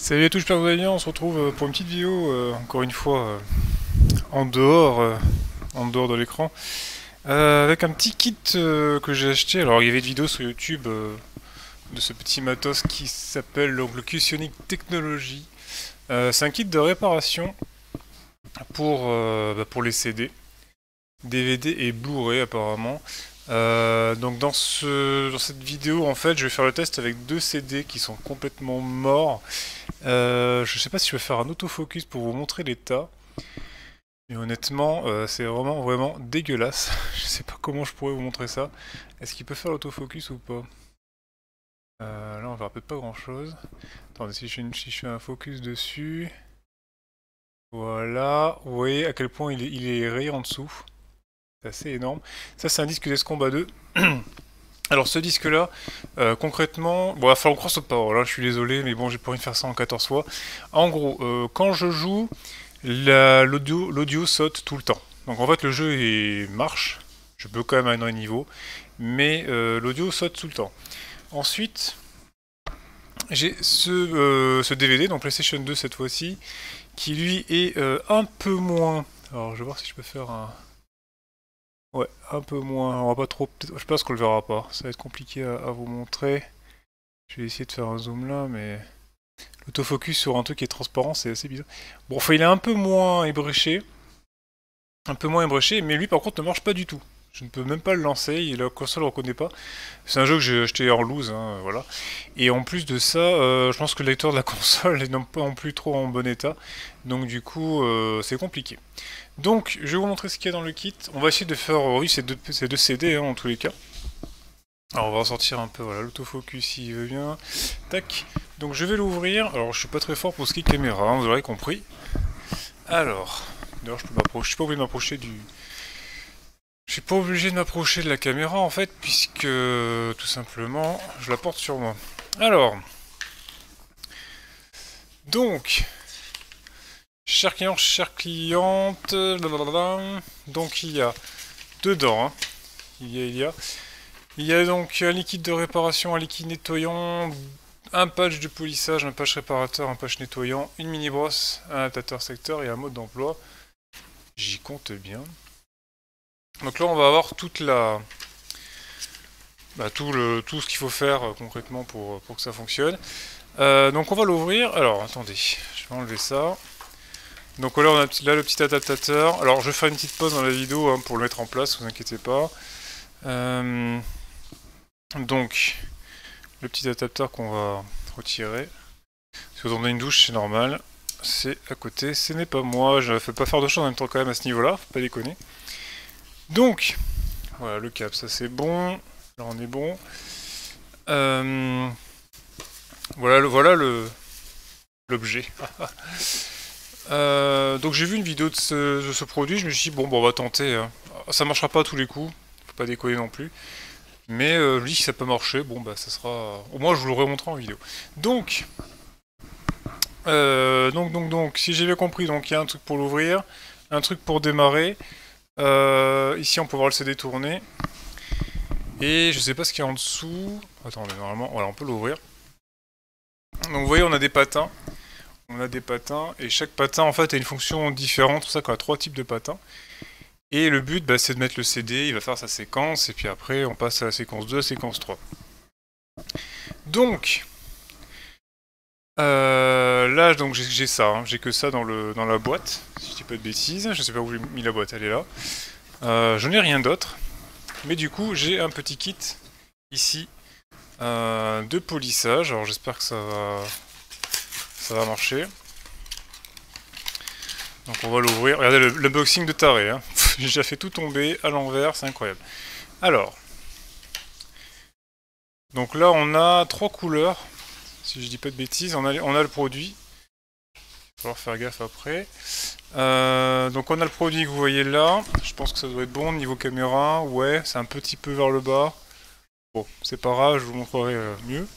Salut à tous, j'espère que vous allez bien. On se retrouve pour une petite vidéo, encore une fois, en dehors, de l'écran, avec un petit kit que j'ai acheté. Alors, il y avait une vidéo sur YouTube de ce petit matos qui s'appelle donc le Cusionic Technology. C'est un kit de réparation pour les CD, DVD et Blu-ray apparemment. Donc dans cette vidéo, en fait, je vais faire le test avec deux CD qui sont complètement morts. Je sais pas si je vais faire un autofocus pour vous montrer l'état. Mais honnêtement, c'est vraiment dégueulasse. Je sais pas comment je pourrais vous montrer ça. Est-ce qu'il peut faire l'autofocus ou pas? Là, on verra peut-être pas grand-chose. Attendez, si je fais un focus dessus... Voilà. Vous voyez à quel point il est rayé en dessous. C'est assez énorme. Ça, c'est un disque d'Escomba 2. Alors ce disque là, concrètement, bon il va falloir croire cette parole, hein, je suis désolé, mais bon j'ai pas envie de faire ça en 14 fois. En gros, quand je joue, l'audio saute tout le temps. Donc en fait le jeu marche, je peux quand même aller dans les niveaux, mais l'audio saute tout le temps. Ensuite, j'ai ce DVD, donc PlayStation 2 cette fois-ci, qui lui est un peu moins... Alors je vais voir si je peux faire un... Ouais, un peu moins, on va pas trop... Je pense qu'on le verra pas, ça va être compliqué à vous montrer. Je vais essayer de faire un zoom là, mais... L'autofocus sur un truc qui est transparent, c'est assez bizarre. Bon, enfin, il est un peu moins ébréché. Un peu moins ébréché, mais lui, par contre, ne marche pas du tout. Je ne peux même pas le lancer, la console ne le reconnaît pas. C'est un jeu que j'ai acheté en loose, hein, voilà. Et en plus de ça, je pense que le lecteur de la console n'est pas non plus trop en bon état. Donc du coup, c'est compliqué. Donc, je vais vous montrer ce qu'il y a dans le kit. On va essayer de faire, oui, ces deux CD, hein, en tous les cas. Alors on va ressortir un peu, voilà, l'autofocus s'il veut bien. Tac. Donc je vais l'ouvrir. Alors je suis pas très fort pour ce qui est caméra, hein, vous aurez compris. Alors, d'ailleurs je suis pas obligé de m'approcher du... Je suis pas obligé de m'approcher de la caméra en fait, puisque tout simplement je la porte sur moi. Alors, donc, chers clients, chères clientes, blablabla. Donc il y a dedans, hein, il y a donc un liquide de réparation, un liquide nettoyant, un patch de polissage, un patch réparateur, un patch nettoyant, une mini brosse, un adaptateur secteur et un mode d'emploi. J'y compte bien. Donc là on va avoir toute la... tout ce qu'il faut faire concrètement pour que ça fonctionne. Donc on va l'ouvrir. Alors attendez, je vais enlever ça. Donc là on a là le petit adaptateur. Alors je vais faire une petite pause dans la vidéo hein, pour le mettre en place, vous inquiétez pas. Donc le petit adaptateur qu'on va retirer. Si vous entendez une douche, c'est normal. C'est à côté, ce n'est pas moi. Je ne fais pas faire de choses en même temps quand même à ce niveau-là, faut pas déconner. Donc, voilà le câble, ça c'est bon. Là on est bon. Voilà l'objet. Donc j'ai vu une vidéo de ce produit, je me suis dit bon on va tenter. Hein. Ça marchera pas à tous les coups, faut pas déconner non plus. Mais je me dis si ça peut marcher, bon bah ça sera... Au moins je vous l'aurai montré en vidéo. Donc, si j'ai bien compris, donc il y a un truc pour l'ouvrir, un truc pour démarrer. Ici on peut voir le CD tourner. Et je sais pas ce qu'il y a en dessous. Attendez, normalement, voilà, on peut l'ouvrir. Donc vous voyez, on a des patins. On a des patins, et chaque patin en fait a une fonction différente, c'est pour ça qu'on a 3 types de patins. Et le but, c'est de mettre le CD, il va faire sa séquence, et puis après on passe à la séquence 2, séquence 3. Donc, là donc j'ai ça, hein. J'ai que ça dans la boîte, si je dis pas de bêtises, je sais pas où j'ai mis la boîte, elle est là. Je n'ai rien d'autre, mais du coup j'ai un petit kit ici de polissage, alors j'espère que ça va marcher. Donc on va l'ouvrir. Regardez l'unboxing de taré. Hein. J'ai déjà fait tout tomber à l'envers, c'est incroyable. Alors. Donc là on a 3 couleurs. Si je dis pas de bêtises, on a le produit. Il va falloir faire gaffe après. Donc on a le produit que vous voyez là. Je pense que ça doit être bon niveau caméra. Ouais, c'est un petit peu vers le bas. Bon, c'est pas grave, je vous montrerai mieux.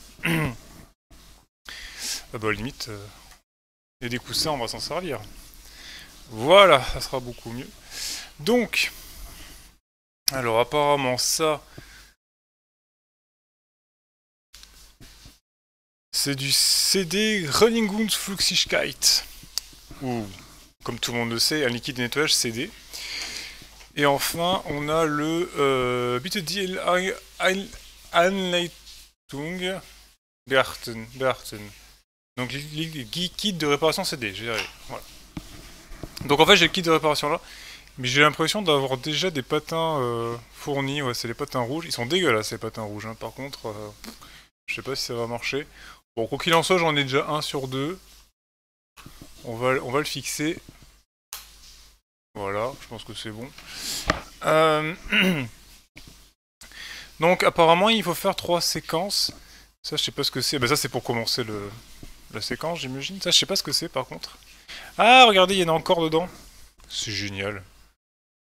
Ah bah limite, il y a des coussins, on va s'en servir. Voilà, ça sera beaucoup mieux. Donc, alors apparemment ça c'est du CD Reinigungsflüssigkeit, ou comme tout le monde le sait, un liquide de nettoyage CD. Et enfin, on a le Bitte die Anleitung beachten. Donc kit de réparation CD, j'ai arrivé. Voilà. Donc en fait j'ai le kit de réparation là, mais j'ai l'impression d'avoir déjà des patins fournis. Ouais, c'est les patins rouges. Ils sont dégueulasses les patins rouges. Hein. Par contre, je sais pas si ça va marcher. Bon, quoi qu'il en soit, j'en ai déjà un sur deux. On va le fixer. Voilà, je pense que c'est bon. Donc apparemment il faut faire 3 séquences. Ça je sais pas ce que c'est. Bah ça c'est pour commencer la séquence j'imagine. Ça je sais pas ce que c'est par contre. Ah regardez, il y en a encore dedans. C'est génial.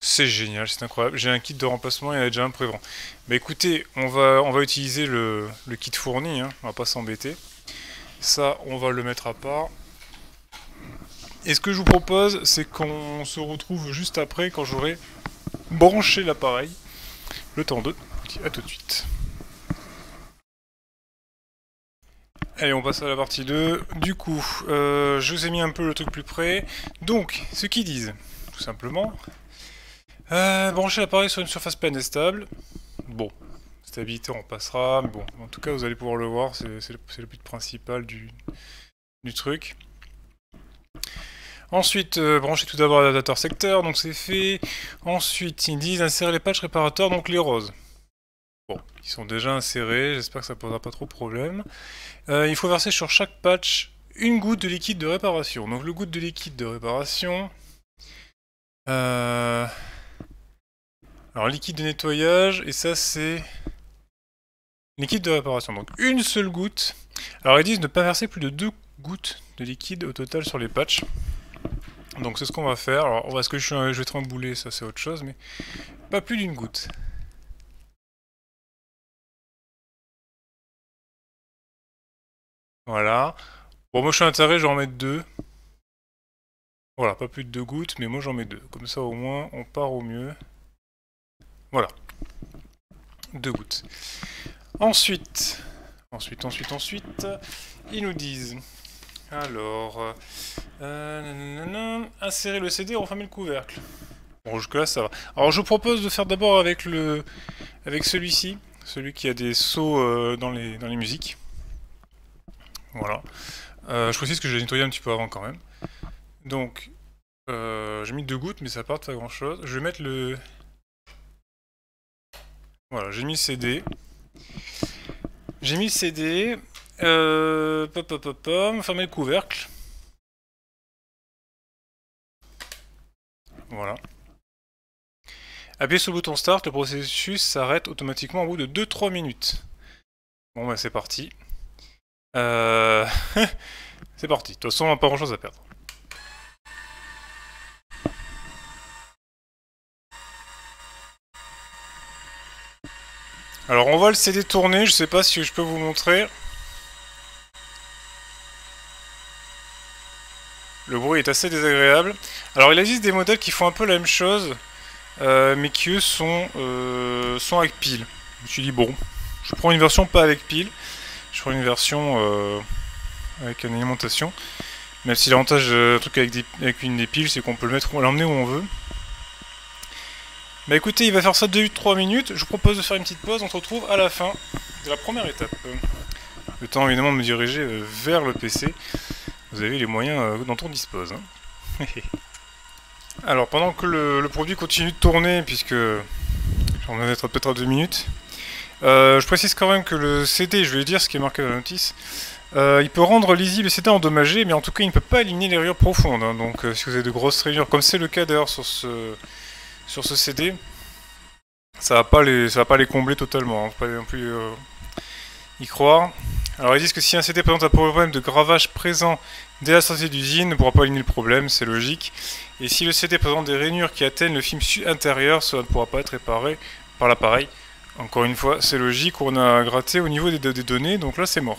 C'est génial, c'est incroyable. J'ai un kit de remplacement, il y en a déjà un prévent. Bah écoutez, on va utiliser le kit fourni, hein. On va pas s'embêter. Ça on va le mettre à part. Et ce que je vous propose, c'est qu'on se retrouve juste après quand j'aurai branché l'appareil. Le temps de... À tout de suite. Allez, on passe à la partie 2. Du coup, je vous ai mis un peu le truc plus près. Donc, ce qu'ils disent, tout simplement, brancher l'appareil sur une surface plane et stable. Bon, stabilité, on passera. Mais bon, en tout cas, vous allez pouvoir le voir, c'est le but principal du truc. Ensuite, brancher tout d'abord l'adaptateur secteur, donc c'est fait. Ensuite, ils disent insérer les patchs réparateurs, donc les roses. Bon, ils sont déjà insérés, j'espère que ça posera pas trop de problème. Il faut verser sur chaque patch une goutte de liquide de réparation. Donc le goutte de liquide de réparation... Alors liquide de nettoyage, et ça c'est... Liquide de réparation, donc une seule goutte. Alors ils disent ne pas verser plus de 2 gouttes de liquide au total sur les patchs. Donc c'est ce qu'on va faire. Alors est-ce que je vais trembouler, ça c'est autre chose, mais pas plus d'une goutte. Voilà. Bon, moi je suis intéressé, je vais en mettre 2. Voilà, pas plus de 2 gouttes, mais moi j'en mets 2. Comme ça au moins on part au mieux. Voilà. 2 gouttes. Ensuite, ils nous disent... Alors... insérer le CD et refermer le couvercle. Bon, jusque là ça va. Alors je vous propose de faire d'abord avec celui-ci. Celui qui a des sauts dans les musiques. Voilà. Je précise que je l'ai nettoyé un petit peu avant quand même. Donc, j'ai mis 2 gouttes, mais ça va pas faire grand chose. Je vais mettre le... Voilà, j'ai mis le CD. J'ai mis le CD. Fermer le couvercle. Voilà. Appuyez sur le bouton Start, le processus s'arrête automatiquement au bout de 2-3 minutes. Bon bah c'est parti. C'est parti. De toute façon, on n'a pas grand chose à perdre. Alors on voit le CD tourner, je sais pas si je peux vous montrer. Le bruit est assez désagréable. Alors il existe des modèles qui font un peu la même chose, mais qui eux sont avec pile. Je me suis dit bon, je prends une version pas avec pile, je prends une version avec une alimentation. Même si l'avantage d'un truc avec une des piles, c'est qu'on peut l'emmener où on veut. Bah écoutez, il va faire ça 2-3 minutes. Je vous propose de faire une petite pause. On se retrouve à la fin de la première étape. Le temps évidemment de me diriger vers le PC. Vous avez les moyens dont on dispose. Hein. Alors pendant que le produit continue de tourner, puisque j'en vais être peut-être à 2 minutes, je précise quand même que le CD, je vais dire ce qui est marqué dans la notice, il peut rendre lisible le CD endommagé, mais en tout cas il ne peut pas éliminer les rayures profondes. Hein. Donc si vous avez de grosses rayures, comme c'est le cas d'ailleurs sur ce CD, ça va pas les combler totalement, hein. Faut pas non plus y croire. Alors ils disent que si un CD présente un problème de gravage présent dès la sortie d'usine, ne pourra pas éliminer le problème, c'est logique. Et si le CD présente des rainures qui atteignent le film intérieur, cela ne pourra pas être réparé par l'appareil. Encore une fois, c'est logique, on a gratté au niveau des données, donc là c'est mort.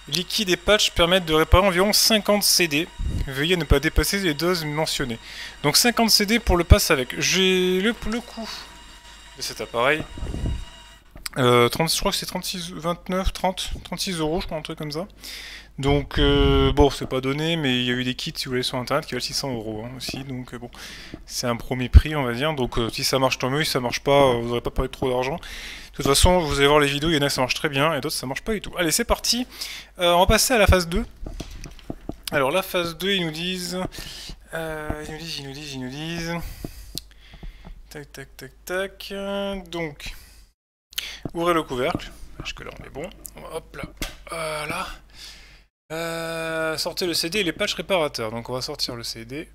Liquide et patch permettent de réparer environ 50 CD. Veuillez ne pas dépasser les doses mentionnées. Donc 50 CD pour le pass avec. J'ai le coût de cet appareil. Je crois que c'est 36, 29, 30, 36 euros, je crois, un truc comme ça. Donc, bon, c'est pas donné, mais il y a eu des kits, si vous voulez, sur internet qui valent 600 euros aussi. Donc, bon, c'est un premier prix, on va dire. Donc, si ça marche, tant mieux. Si ça marche pas, vous n'aurez pas perdu trop d'argent. De toute façon, vous allez voir les vidéos, il y en a ça marche très bien, et d'autres ça marche pas du tout. Allez, c'est parti. On va passer à la phase 2. Alors, la phase 2, ils nous disent. Ils nous disent. Tac, tac, tac, tac. Donc, ouvrez le couvercle. Jusque là, on est bon. Hop là. Voilà. Sortez le CD et les patchs réparateurs. Donc on va sortir le CD.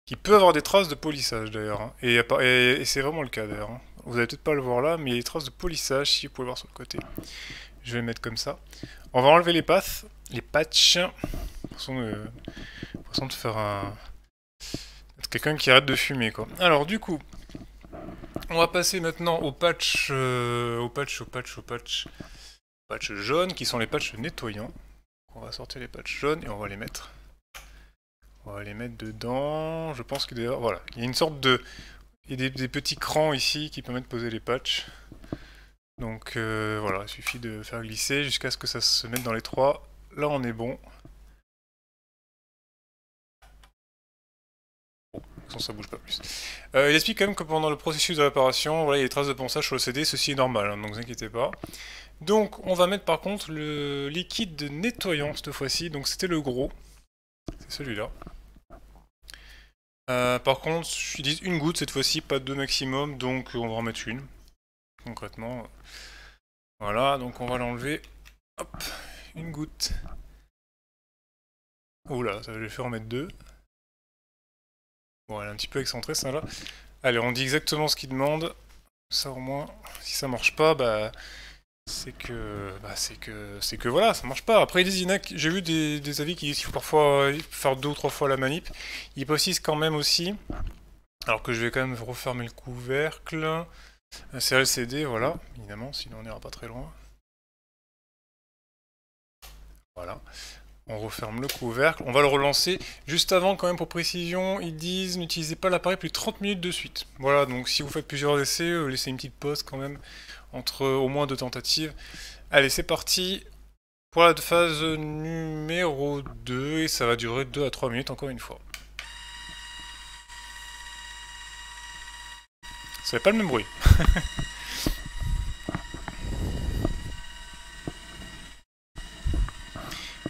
Qui peut avoir des traces de polissage d'ailleurs. Hein. Et c'est vraiment le cas d'ailleurs. Hein. Vous allez peut-être pas le voir là, mais il y a des traces de polissage si vous pouvez voir sur le côté. Je vais le mettre comme ça. On va enlever les patchs. Façon de faire un... quelqu'un qui arrête de fumer quoi. Alors du coup, on va passer maintenant au patch jaunes qui sont les patchs nettoyants. On va sortir les patchs jaunes et on va les mettre. On va les mettre dedans. Je pense que d'ailleurs, voilà, il y a une sorte de, il y a des petits crans ici qui permettent de poser les patchs. Donc voilà, il suffit de faire glisser jusqu'à ce que ça se mette dans les trois. Là, on est bon. Ça bouge pas plus. Il explique quand même que pendant le processus de réparation, voilà, il y a des traces de ponçage sur le CD, ceci est normal, hein, donc ne vous inquiétez pas. Donc on va mettre par contre le liquide nettoyant cette fois-ci, donc c'était le gros, c'est celui-là. Par contre, ils disent une goutte cette fois-ci, pas deux maximum, donc on va en mettre une, concrètement. Voilà, donc on va l'enlever, hop, une goutte. Oula, ça va le faire en mettre deux. Bon, elle est un petit peu excentrée, ça là. Allez, on dit exactement ce qu'il demande. Ça au moins, si ça marche pas, bah c'est que voilà, ça marche pas. Après, j'ai vu des avis qui disent qu'il faut parfois faire 2 ou 3 fois la manip. Ils précisent quand même aussi, alors que je vais quand même refermer le couvercle, insérer le CD, voilà, évidemment, sinon on n'ira pas très loin. Voilà. On referme le couvercle, on va le relancer. Juste avant, quand même, pour précision, ils disent n'utilisez pas l'appareil plus de 30 minutes de suite. Voilà, donc si vous faites plusieurs essais, laissez une petite pause quand même, entre au moins 2 tentatives. Allez, c'est parti pour la phase numéro 2, et ça va durer 2 à 3 minutes encore une fois. Ça fait pas le même bruit.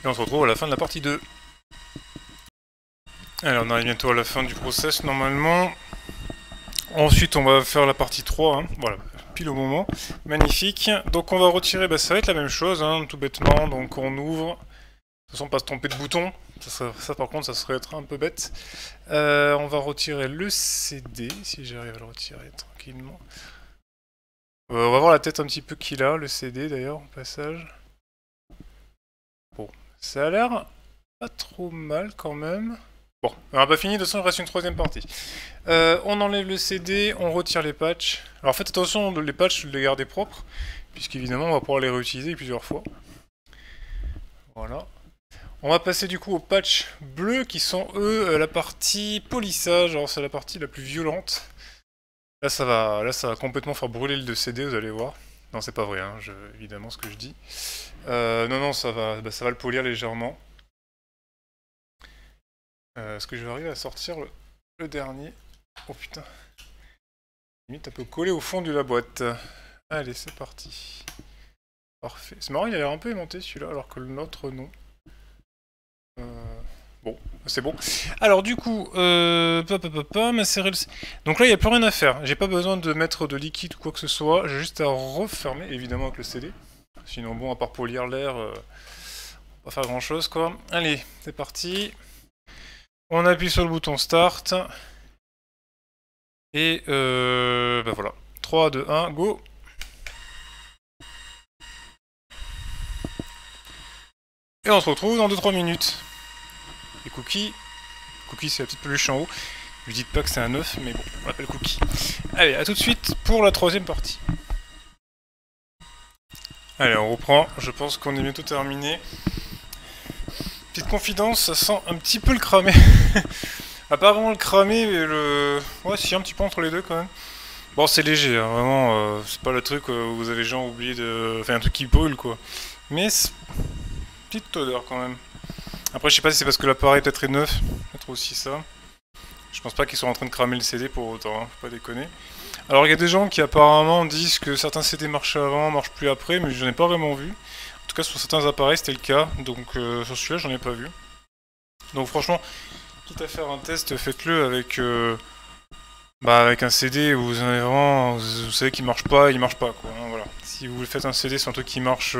Et on se retrouve à la fin de la partie 2. Alors on arrive bientôt à la fin du process normalement. Ensuite on va faire la partie 3, hein. Voilà, pile au moment. Magnifique. Donc on va retirer, bah, ça va être la même chose, hein, tout bêtement. Donc on ouvre. De toute façon pas se tromper de bouton. Ça par contre ça serait être un peu bête. On va retirer le CD, si j'arrive à le retirer tranquillement. On va voir la tête un petit peu qu'il a, le CD d'ailleurs, au passage. Bon, ça a l'air pas trop mal quand même. Bon, on n'a pas fini, de toute façon il reste une troisième partie. On enlève le CD, on retire les patchs. Alors faites attention, les patchs, de les garder propres, puisqu'évidemment on va pouvoir les réutiliser plusieurs fois. Voilà. On va passer du coup aux patchs bleus, qui sont eux la partie polissage. Alors c'est la partie la plus violente. Là ça va complètement faire brûler le CD, vous allez voir. Non c'est pas vrai, hein, évidemment ce que je dis. Non, ça va le polir légèrement. Est-ce que je vais arriver à sortir le dernier? Oh putain. Limite un peu collé au fond de la boîte. Allez, c'est parti. Parfait. C'est marrant, il a l'air un peu aimanté celui-là, alors que l'autre non. Bon, c'est bon. Alors du coup, m'insérer le... Donc là, il n'y a plus rien à faire. J'ai pas besoin de mettre de liquide ou quoi que ce soit. J'ai juste à refermer, évidemment avec le CD. Sinon, bon, à part polir l'air, pas faire grand-chose, quoi. Allez, c'est parti. On appuie sur le bouton Start. Et bah voilà. 3, 2, 1, go. Et on se retrouve dans 2-3 minutes. Et Cookie. Cookie, c'est la petite peluche en haut. Ne lui dites pas que c'est un œuf, mais bon, on l'appelle Cookie. Allez, à tout de suite pour la troisième partie. Allez, on reprend. Je pense qu'on est bientôt terminé. Petite confidence, ça sent un petit peu le cramé. Ah, pas vraiment le cramé, mais le... Ouais, si, un petit peu entre les deux quand même. Bon, c'est léger, hein, vraiment, c'est pas le truc où vous avez genre oublié de... Enfin, un truc qui brûle, quoi. Mais, petite odeur, quand même. Après, je sais pas si c'est parce que l'appareil peut-être est neuf, peut-être aussi ça. Je pense pas qu'ils sont en train de cramer le CD pour autant, hein, faut pas déconner. Alors, il y a des gens qui apparemment disent que certains CD marchaient avant, marchent plus après, mais j'en ai pas vraiment vu. En tout cas, sur certains appareils, c'était le cas, donc sur celui-là, j'en ai pas vu. Donc, franchement, quitte à faire un test, faites-le avec... Bah avec un CD où vous en avez vraiment, vous savez qu'il marche pas, il marche pas quoi. Hein, voilà. Si vous faites un CD sur un truc qui marche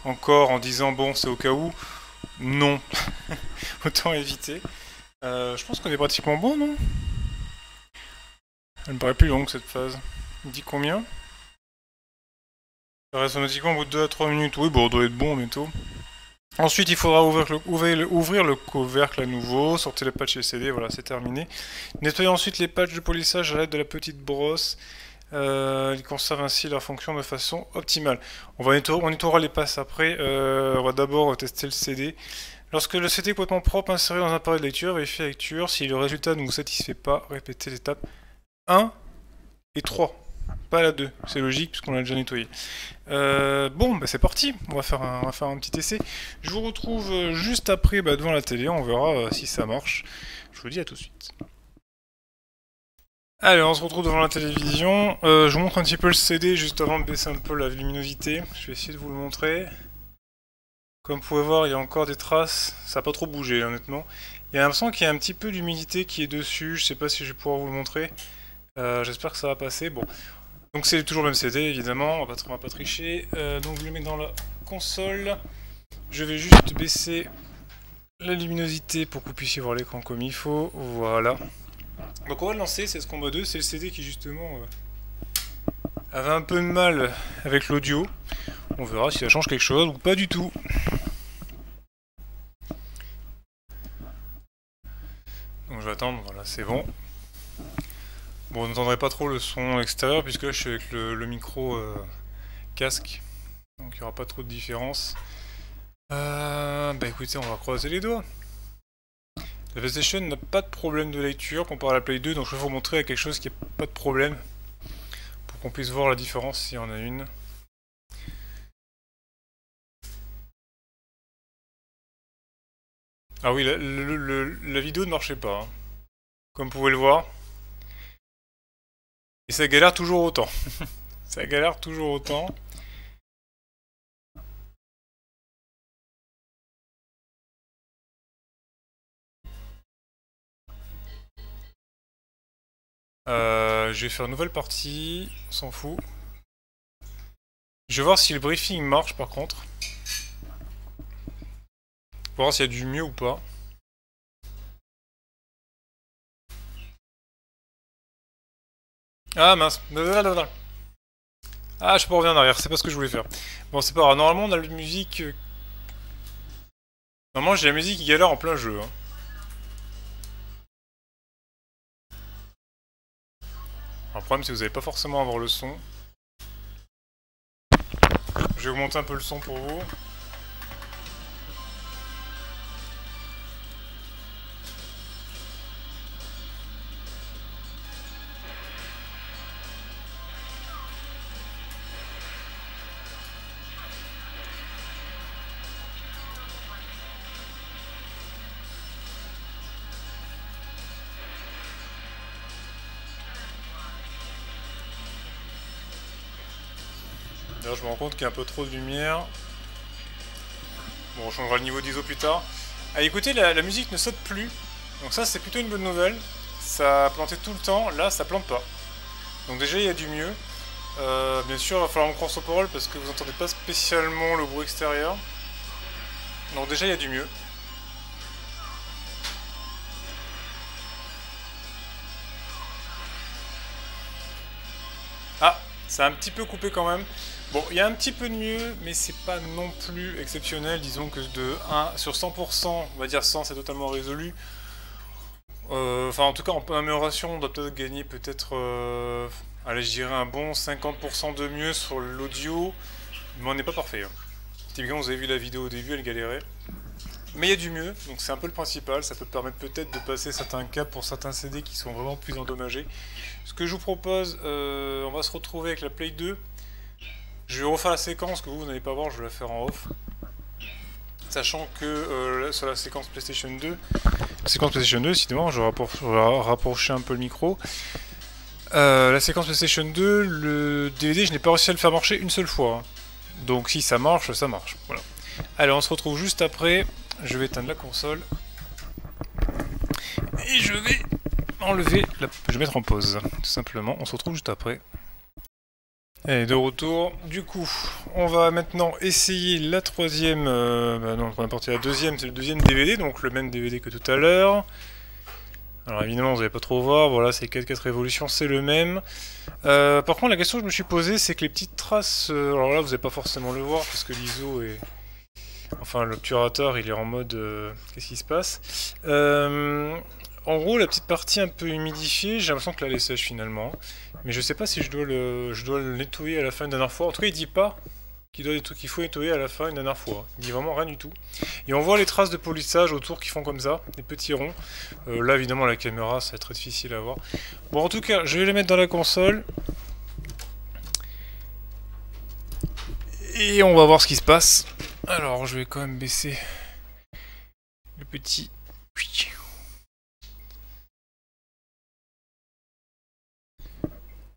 encore en disant bon c'est au cas où, non, autant éviter. Je pense qu'on est pratiquement bon non? Elle me paraît plus longue cette phase. Il dit combien? Ça reste automatiquement au bout de 2 à 3 minutes. Oui bon on doit être bon bientôt. Ensuite, il faudra ouvrir le couvercle à nouveau, sortir les patchs LCD, voilà, c'est terminé. Nettoyer ensuite les patchs de polissage à l'aide de la petite brosse. Ils conservent ainsi leur fonction de façon optimale. On nettoiera les passes après. On va d'abord tester le CD. Lorsque le CD est complètement propre, insérez dans un appareil de lecture, vérifiez la lecture. Si le résultat ne vous satisfait pas, répétez l'étape 1 et 3. Pas la 2, c'est logique puisqu'on l'a déjà nettoyé. Bon, bah c'est parti, on va faire un petit essai. Je vous retrouve juste après devant la télé, on verra si ça marche. Je vous dis à tout de suite. Allez, on se retrouve devant la télévision. Je vous montre un petit peu le CD juste avant de baisser un peu la luminosité. Je vais essayer de vous le montrer. Comme vous pouvez voir, il y a encore des traces. Ça n'a pas trop bougé, honnêtement. Il y a l'impression qu'il y a un petit peu d'humidité qui est dessus. Je sais pas si je vais pouvoir vous le montrer. J'espère que ça va passer. Bon. Donc c'est toujours le même CD, évidemment. On va pas tricher. Donc je le mets dans la console. Je vais juste baisser la luminosité pour que vous puissiez voir l'écran comme il faut. Voilà. Donc on va le lancer, c'est ce combat 2, c'est le CD qui justement avait un peu de mal avec l'audio. On verra si ça change quelque chose ou pas du tout. Donc je vais attendre, voilà c'est bon. Bon vous n'entendrez pas trop le son extérieur puisque là je suis avec le micro casque. Donc il n'y aura pas trop de différence. Bah écoutez, on va croiser les doigts. La PlayStation n'a pas de problème de lecture comparé à la Play 2, donc je vais vous montrer quelque chose qui n'a pas de problème. Pour qu'on puisse voir la différence s'il y en a une. Ah oui, la vidéo ne marchait pas, hein, comme vous pouvez le voir. Et ça galère toujours autant. Ça galère toujours autant. Je vais faire une nouvelle partie, on s'en fout. Je vais voir si le briefing marche par contre. Pour voir s'il y a du mieux ou pas. Ah mince. Ah, je peux revenir en arrière, c'est pas ce que je voulais faire. Bon, c'est pas grave. Normalement, on a la musique. Normalement, j'ai la musique qui galère en plein jeu. Hein. Alors, le problème, c'est que vous n'allez pas forcément avoir le son. Je vais augmenter un peu le son pour vous. D'ailleurs, je me rends compte qu'il y a un peu trop de lumière. Bon, on changera le niveau d'ISO plus tard. Ah, écoutez, la musique ne saute plus. Donc ça, c'est plutôt une bonne nouvelle. Ça plantait tout le temps. Là, ça plante pas. Donc déjà, il y a du mieux. Bien sûr, il va falloir me croire sur parole parce que vous n'entendez pas spécialement le bruit extérieur. Donc déjà, il y a du mieux. Ah, ça a un petit peu coupé quand même. Bon, il y a un petit peu de mieux, mais c'est pas non plus exceptionnel. Disons que de 1 sur 100%, on va dire 100, c'est totalement résolu. Enfin, en tout cas, en amélioration, on doit peut-être gagner allez, je dirais un bon 50% de mieux sur l'audio, mais on n'est pas parfait. Hein. Typiquement, vous avez vu la vidéo au début, elle galérait. Mais il y a du mieux, donc c'est un peu le principal, ça peut permettre peut-être de passer certains caps pour certains CD qui sont vraiment plus endommagés. Ce que je vous propose, on va se retrouver avec la Play 2. Je vais refaire la séquence que vous n'allez pas voir, je vais la faire en off. Sachant que sur la séquence PlayStation 2, décidément, je vais rapprocher un peu le micro. La séquence PlayStation 2, le DVD, je n'ai pas réussi à le faire marcher une seule fois. Hein. Donc si ça marche, ça marche. Voilà. Allez, on se retrouve juste après. Je vais éteindre la console. Et je vais enlever je vais mettre en pause, tout simplement. On se retrouve juste après. Et de retour. Du coup, on va maintenant essayer la troisième... non, on est parti à la deuxième, c'est le deuxième DVD, donc le même DVD que tout à l'heure. Alors évidemment, vous n'allez pas trop voir, voilà, c'est 4 révolutions, c'est le même. Par contre, la question que je me suis posée, c'est que les petites traces... alors là, vous n'allez pas forcément le voir, parce que l'ISO est... Enfin, l'obturateur, il est en mode... Qu'est-ce qui se passe en gros, la petite partie un peu humidifiée, j'ai l'impression que là, elle est sèche finalement. Mais je sais pas si je dois le nettoyer à la fin une dernière fois. En tout cas, il dit pas qu'il faut nettoyer à la fin une dernière fois. Il dit vraiment rien du tout. Et on voit les traces de polissage autour qui font comme ça, des petits ronds. Là, évidemment, la caméra, ça va être très difficile à voir. Bon, en tout cas, je vais les mettre dans la console. Et on va voir ce qui se passe. Alors, je vais quand même baisser le petit...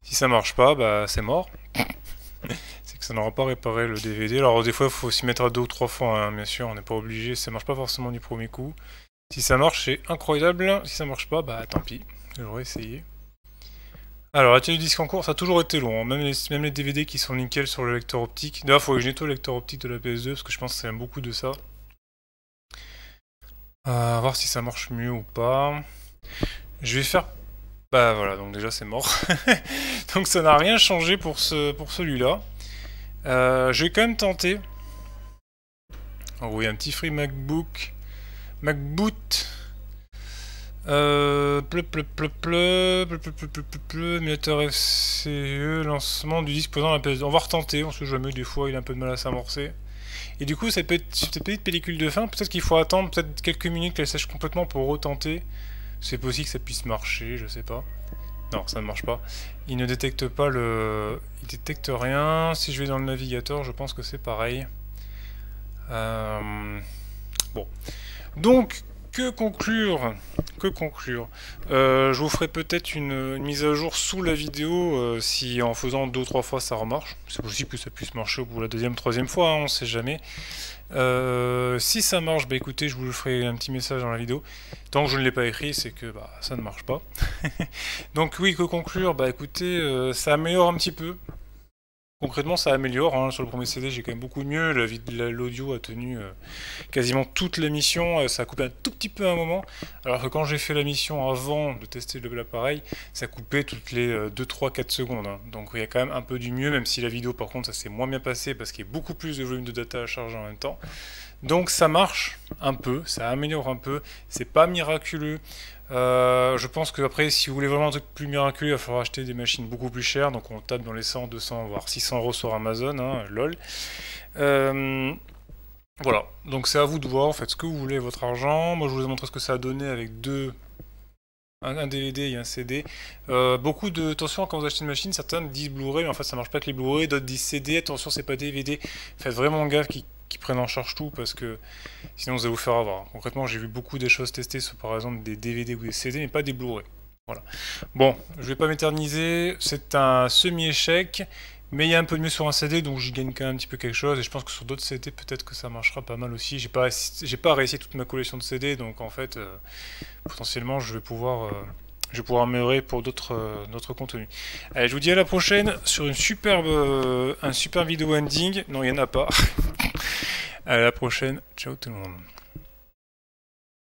Si ça marche pas, bah c'est mort. C'est que ça n'aura pas réparé le DVD. Alors des fois il faut s'y mettre à 2 ou 3 fois, hein, bien sûr, on n'est pas obligé, ça marche pas forcément du premier coup. Si ça marche, c'est incroyable. Si ça marche pas, bah tant pis, j'aurais essayé. Alors la tenue du disque en cours, ça a toujours été long, hein. Même les DVD qui sont nickel sur le lecteur optique. D'ailleurs, il faut que je nettoie le lecteur optique de la PS2, parce que je pense que c'est beaucoup de ça. À voir si ça marche mieux ou pas. Je vais faire... Bah voilà, donc déjà c'est mort. Donc ça n'a rien changé pour celui-là. Je vais quand même tenter. Oh oui, un petit free MacBook. MacBoot. Émulateur FCE, lancement du disque posant la PS2. On va retenter, on sait jamais, des fois il a un peu de mal à s'amorcer. Et du coup, cette petite pellicule de fin, peut-être qu'il faut attendre peut-être quelques minutes qu'elle sèche complètement pour retenter. C'est possible que ça puisse marcher, je sais pas. Non, ça ne marche pas. Il ne détecte pas le... Il détecte rien. Si je vais dans le navigateur, je pense que c'est pareil. Bon. Donc, que conclure? Je vous ferai peut-être une mise à jour sous la vidéo si en faisant 2 ou 3 fois ça remarche. C'est possible que ça puisse marcher au bout de la deuxième, troisième fois, hein, on sait jamais. Si ça marche, bah écoutez, je vous ferai un petit message dans la vidéo. Tant que je ne l'ai pas écrit, c'est que bah, ça ne marche pas. Donc oui, que conclure? Bah écoutez, ça améliore un petit peu. Concrètement, ça améliore, hein. Sur le premier CD, j'ai quand même beaucoup mieux. L'audio a tenu quasiment toute la mission. Ça a coupé un tout petit peu à un moment. Alors que quand j'ai fait la mission avant de tester l'appareil, ça coupait toutes les 2, 3, 4 secondes. Hein. Donc il y a quand même un peu du mieux, même si la vidéo, par contre, ça s'est moins bien passé parce qu'il y a beaucoup plus de volume de data à charger en même temps. Donc ça marche un peu, ça améliore un peu. C'est pas miraculeux. Je pense que après, si vous voulez vraiment un truc plus miraculeux, il va falloir acheter des machines beaucoup plus chères. Donc on tape dans les 100, 200, voire 600 € sur Amazon, hein, lol. Voilà, donc c'est à vous de voir, faites ce que vous voulez avec votre argent. Moi je vous ai montré ce que ça a donné avec un DVD et un CD. Beaucoup de... Attention, quand vous achetez une machine, certains disent Blu-ray, mais en fait ça marche pas avec les Blu-ray, d'autres disent CD, attention c'est pas DVD. Faites vraiment gaffe qui prennent en charge tout, parce que sinon vous allez vous faire avoir. Concrètement, j'ai vu beaucoup des choses testées sur par exemple des DVD ou des CD, mais pas des Blu-ray. Voilà. Bon, je vais pas m'éterniser, c'est un semi-échec, mais il y a un peu de mieux sur un CD, donc j'y gagne quand même un petit peu quelque chose, et je pense que sur d'autres CD, peut-être que ça marchera pas mal aussi. J'ai pas réussi toute ma collection de CD, donc en fait, potentiellement, je vais pouvoir améliorer pour d'autres contenus. Allez, je vous dis à la prochaine sur un super vidéo ending. Non, il n'y en a pas. À la prochaine. Ciao tout le monde.